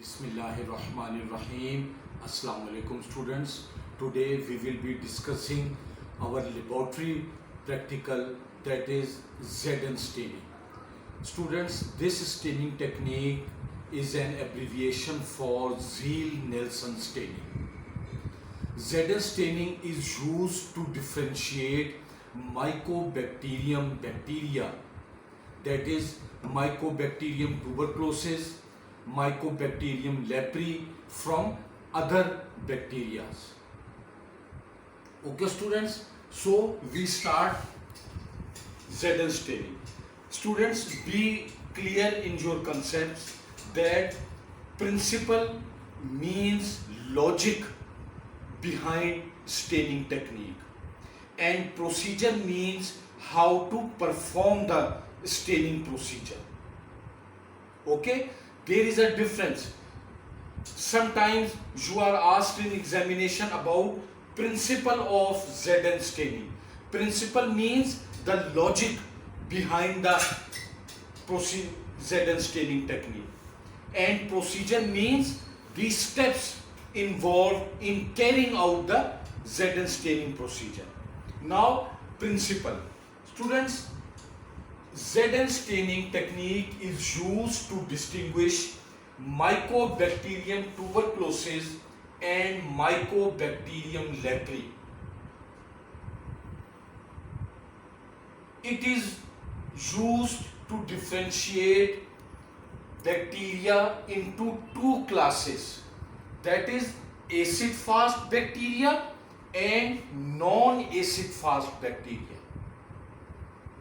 Bismillahirrahmanirrahim. Assalamu alaikum students. Today we will be discussing our laboratory practical, that is ZN staining. Students, this staining technique is an abbreviation for Zeal-Neelsen staining. ZN staining is used to differentiate Mycobacterium bacteria, that is Mycobacterium tuberculosis, Mycobacterium leprae from other bacteria. Okay students, so we start ZN staining. Students, be clear in your concepts that principle means logic behind staining technique and procedure means how to perform the staining procedure. Okay, there is a difference. Sometimes you are asked in examination about principle of ZN staining. Principle means the logic behind the ZN staining technique, and procedure means the steps involved in carrying out the ZN staining procedure. Now, principle. Students, ZN staining technique is used to distinguish Mycobacterium tuberculosis and Mycobacterium leprae. It is used to differentiate bacteria into two classes, that is acid fast bacteria and non-acid fast bacteria.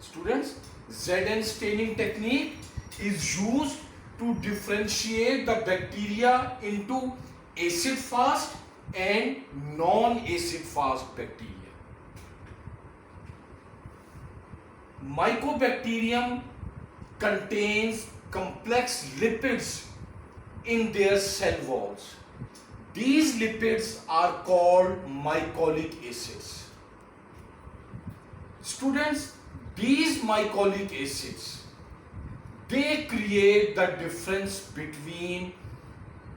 Students, ZN staining technique is used to differentiate the bacteria into acid fast and non-acid fast bacteria. Mycobacterium contains complex lipids in their cell walls. These lipids are called mycolic acids. Students, these mycolic acids, they create the difference between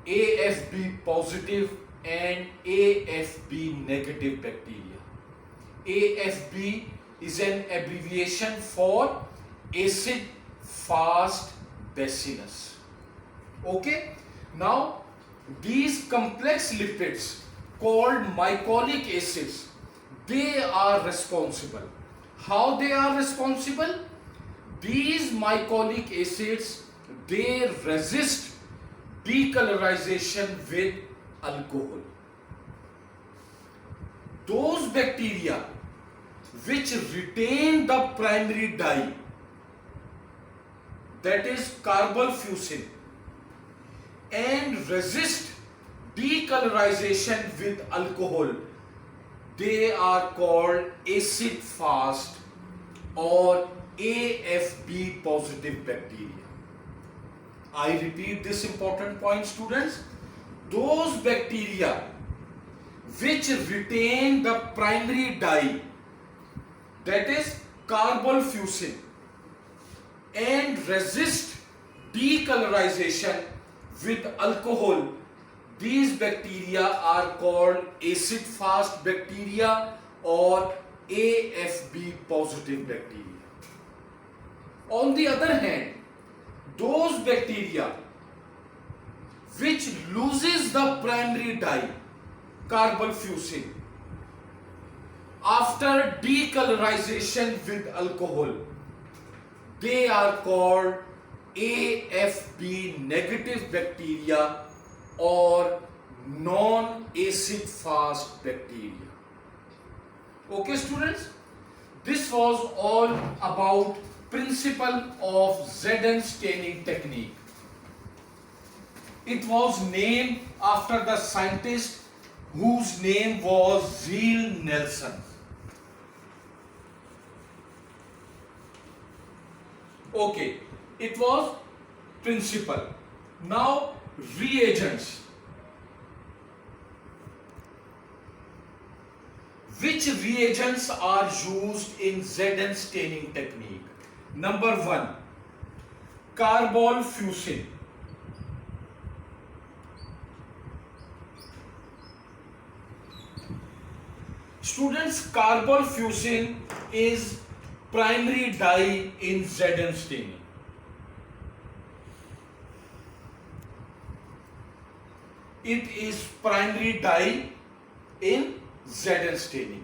AFB positive and AFB negative bacteria. AFB is an abbreviation for acid fast bacillus. Okay, now these complex lipids called mycolic acids, they are responsible. How they are responsible? These mycolic acids, they resist decolorization with alcohol. Those bacteria which retain the primary dye, that is carbamazepine, and resist decolorization with alcohol, they are called acid fast or AFB positive bacteria. I repeat this important point, students. Those bacteria which retain the primary dye, that is carbamazepine, and resist decolorization with alcohol, these bacteria are called acid fast bacteria or AFB positive bacteria. On the other hand, those bacteria which loses the primary dye, carbamazepine, after decolorization with alcohol, they are called AFB negative bacteria or non-acid fast bacteria. Okay students, this was all about principle of ZN staining technique. It was named after the scientist whose name was Zeal-Neelsen. Okay, it was principle. Now reagents. Which reagents are used in ZN staining technique? Number 1, carbamazepine. Students, carbon fusin is primary dye in Zn staining. It is primary dye in Zn staining.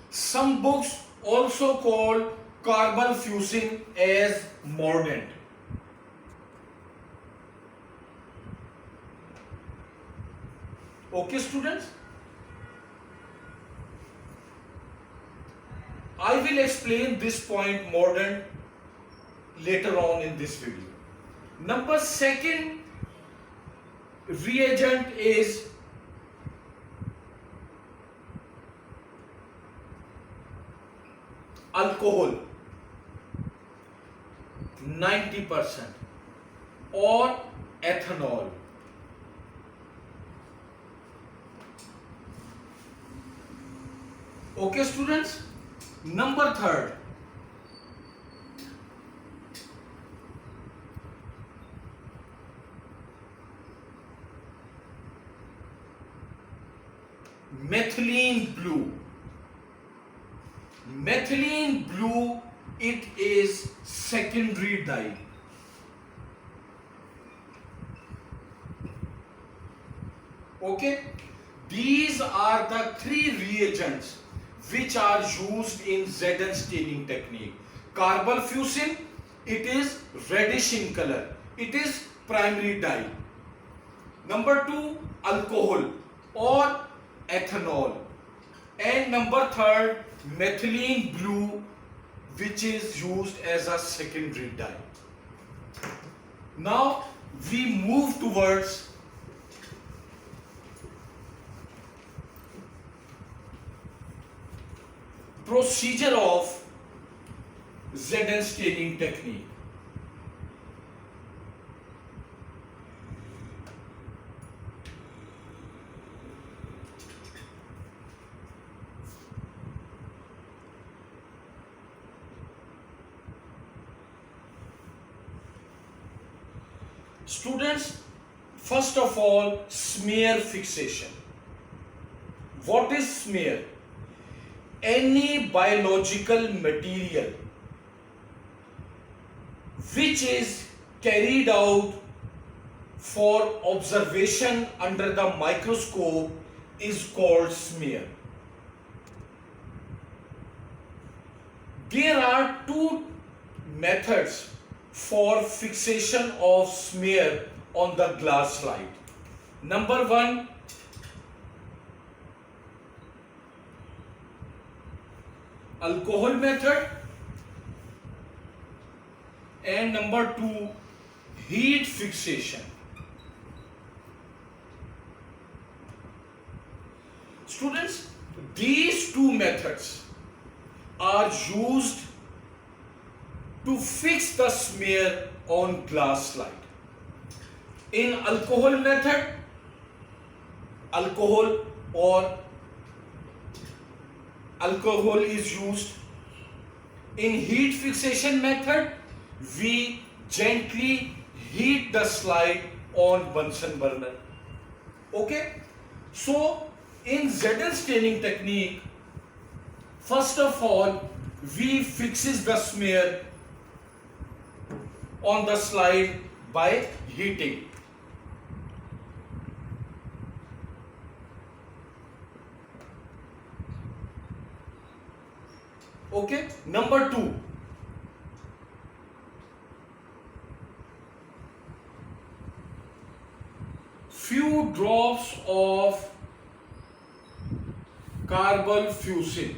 Some books also call carbon fusin as mordant. Okay, students? I will explain this point mordant later on in this video. Number second reagent is alcohol 90% or ethanol. Okay, students? Number third, methylene blue. Methylene blue, it is secondary dye. Okay, these are the three reagents which are used in Zn staining technique. Carbon fusin, it is reddish in color. It is primary dye. Number two, alcohol or ethanol. And number third, methylene blue, which is used as a secondary dye. Now we move towards procedure of Zn staining technique. Students, first of all, smear fixation. What is smear? Any biological material which is carried out for observation under the microscope is called smear. There are two methods for fixation of smear on the glass slide. Number one, alcohol method, and number two, heat fixation. Students, these two methods are used to fix the smear on glass slide. In alcohol method, alcohol is used. In heat fixation method, we gently heat the slide on Bunsen burner. Okay, so in Zn staining technique, first of all, we fixes the smear on the slide by heating. Okay, number two, few drops of carbon fusin.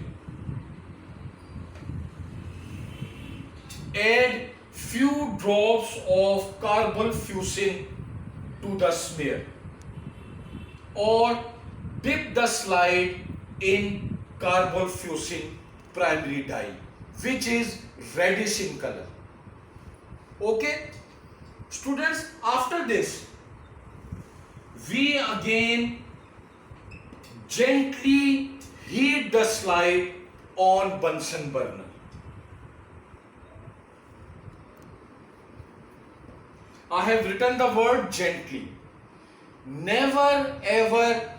Add few drops of carbon fusin to the smear, or dip the slide in carbon fusin primary dye, which is reddish in color. Okay, students, after this we again gently heat the slide on Bunsen burner. I have written the word gently. Never ever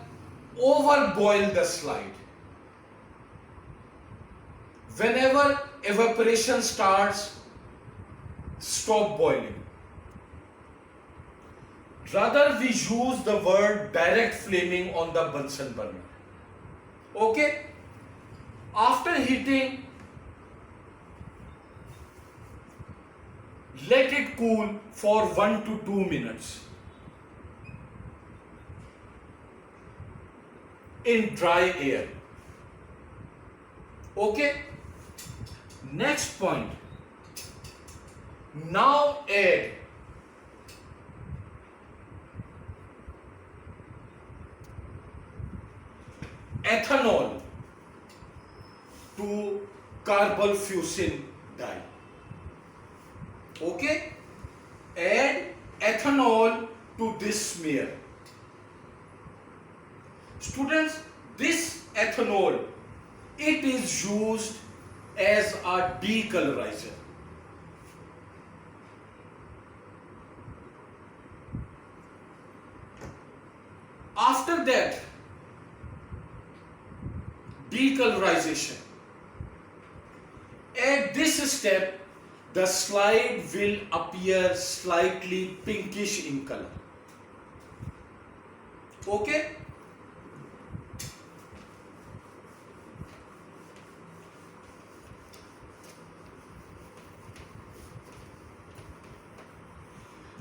overboil the slide. Whenever evaporation starts, stop boiling. Rather, we use the word direct flaming on the Bunsen burner. Okay? After heating, let it cool for 1 to 2 minutes in dry air. Okay? Next point. Now add ethanol to carbamazepine dye. Okay? Add ethanol to this smear. Students, this ethanol, it is used as a decolorizer. After that, decolorization. At this step, the slide will appear slightly pinkish in color. Okay?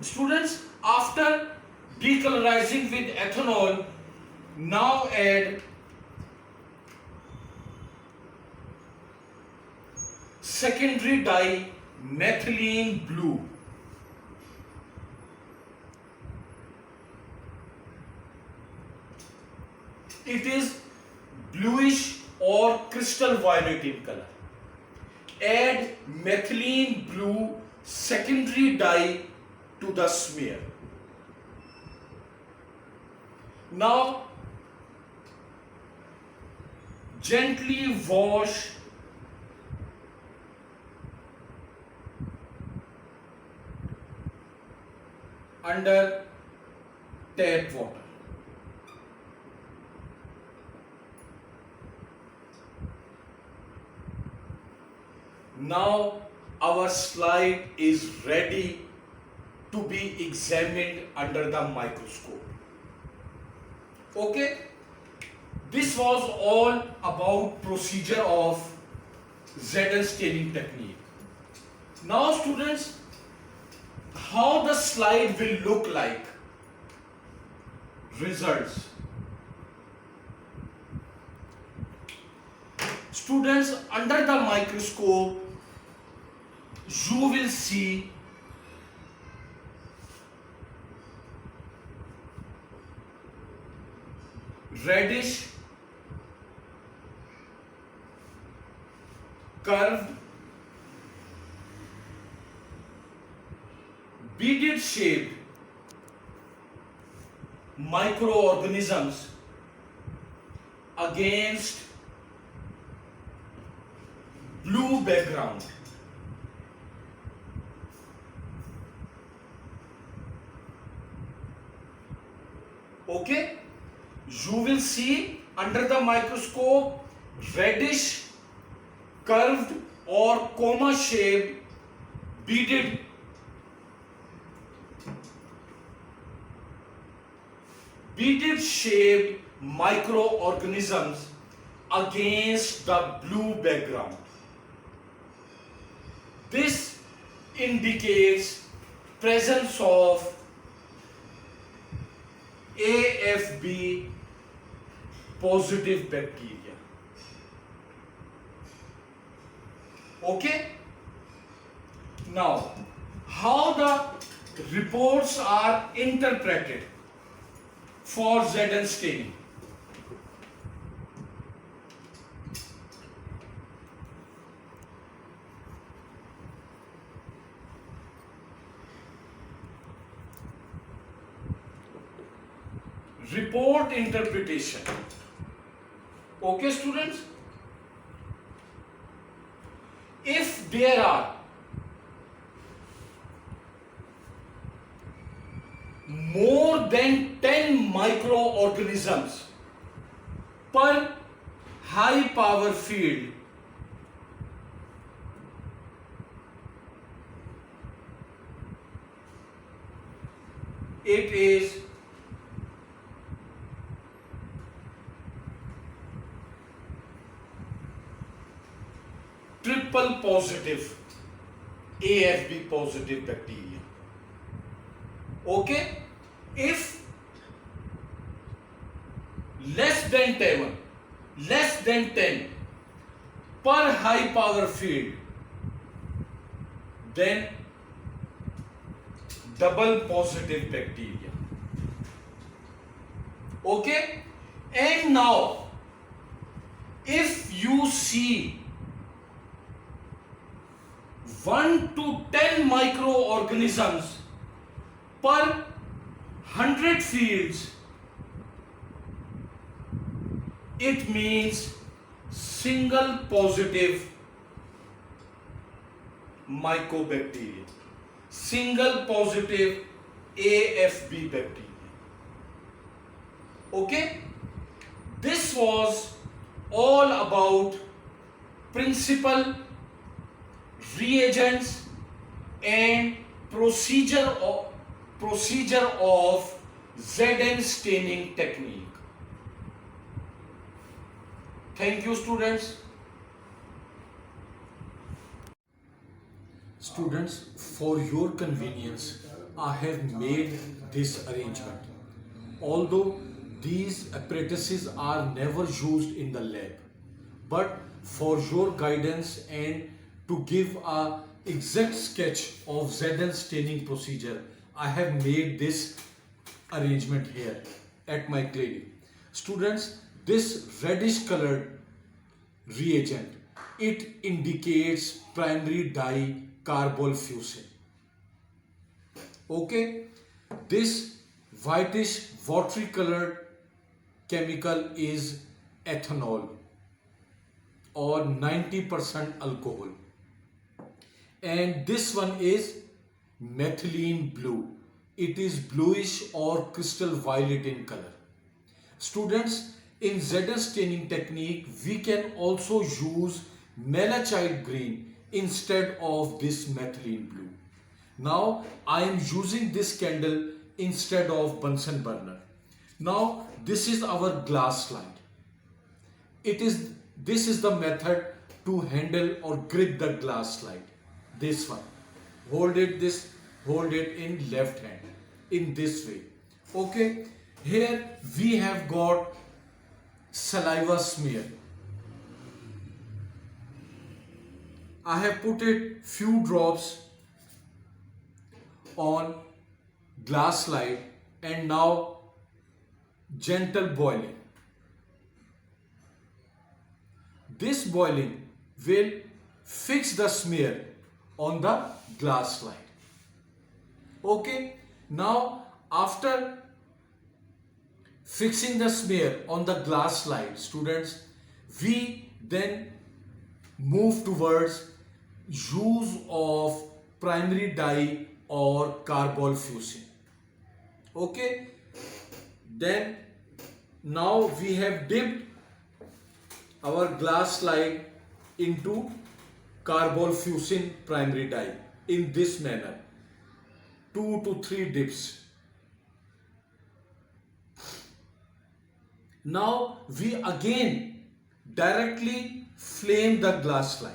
Students, after decolorizing with ethanol, now add secondary dye methylene blue. It is bluish or crystal violet in color. Add methylene blue secondary dye to the smear. Now gently wash under tap water. Now our slide is ready to be examined under the microscope. Okay, this was all about procedure of Zn staining technique. Now students, how the slide will look like. Results. Students, under the microscope, you will see reddish, curved, beaded shaped microorganisms against blue background. Okay, you will see under the microscope reddish, curved or coma shaped beaded shaped microorganisms against the blue background. This indicates presence of AFB positive bacteria. Okay? Now, how the reports are interpreted for Zn staining. Report interpretation. Okay, students? If there are more than 10 microorganisms per high power field, it is triple positive AFB positive bacteria. Okay, if less than 10 per high power field, then double positive bacteria. Okay, and now if you see 1 to 10 microorganisms per 100 fields, it means single positive mycobacteria, single positive AFB bacteria. Okay, this was all about principle, reagents and procedure of Zn staining technique. Thank you, students. Students, for your convenience, I have made this arrangement. Although these apparatuses are never used in the lab, but for your guidance and to give a exact sketch of Zn staining procedure, I have made this arrangement here at my clinic. Students, this reddish colored reagent, it indicates primary dye carbol fusin. Okay, this whitish watery colored chemical is ethanol or 90% alcohol, and this one is methylene blue. It is bluish or crystal violet in color. Students, in Zn staining technique, we can also use malachite green instead of this methylene blue. Now, I am using this candle instead of Bunsen burner. Now, this is our glass slide. This is the method to handle or grip the glass slide. This one. Hold it in left hand in this way. Okay, here we have got saliva smear. I have put it few drops on glass slide and now gentle boiling. This boiling will fix the smear on the glass slide. Okay, now after fixing the smear on the glass slide, students, we then move towards use of primary dye or carbol fusin. Okay, then now we have dipped our glass slide into carbol fusin primary dye in this manner, 2 to 3 dips. Now we again directly flame the glass slide.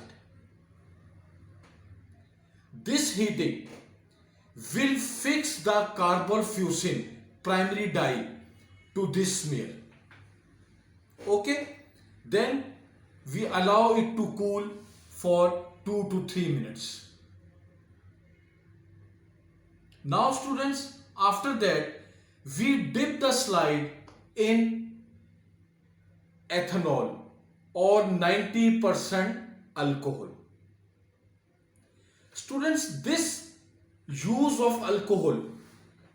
This heating will fix the carbol fusin primary dye to this smear. Okay, then we allow it to cool for 2 to 3 minutes. Now students, after that we dip the slide in ethanol or 90% alcohol. Students, this use of alcohol,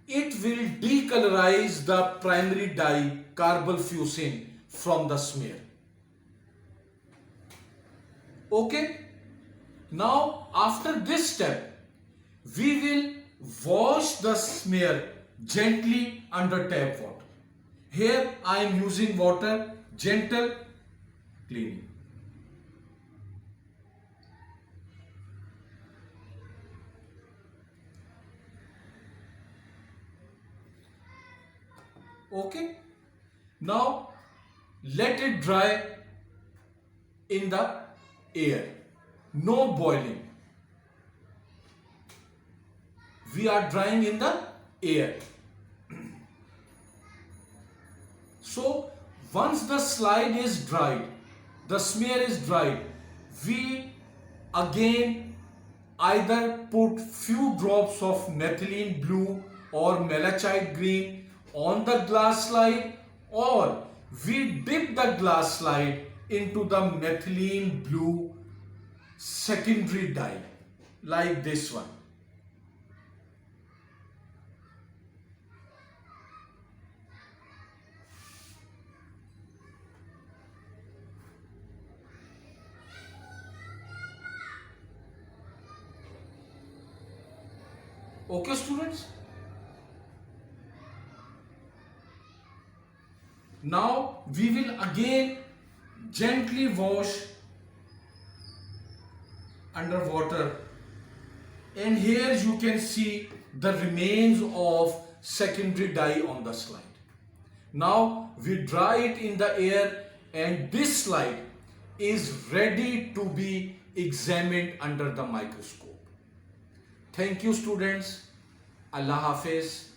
it will decolorize the primary dye carbol fusin from the smear. Okay, now after this step we will wash the smear gently under tap water. Here I am using water, gentle cleaning. Okay, now let it dry in the air, no boiling. We are drying in the air. So once the slide is dried, the smear is dried, we again either put few drops of methylene blue or malachite green on the glass slide, or we dip the glass slide into the methylene blue secondary dye like this one. Okay, students? Now we will again gently wash under water, and here you can see the remains of secondary dye on the slide. Now we dry it in the air, and this slide is ready to be examined under the microscope. Thank you, students. Allah Hafiz.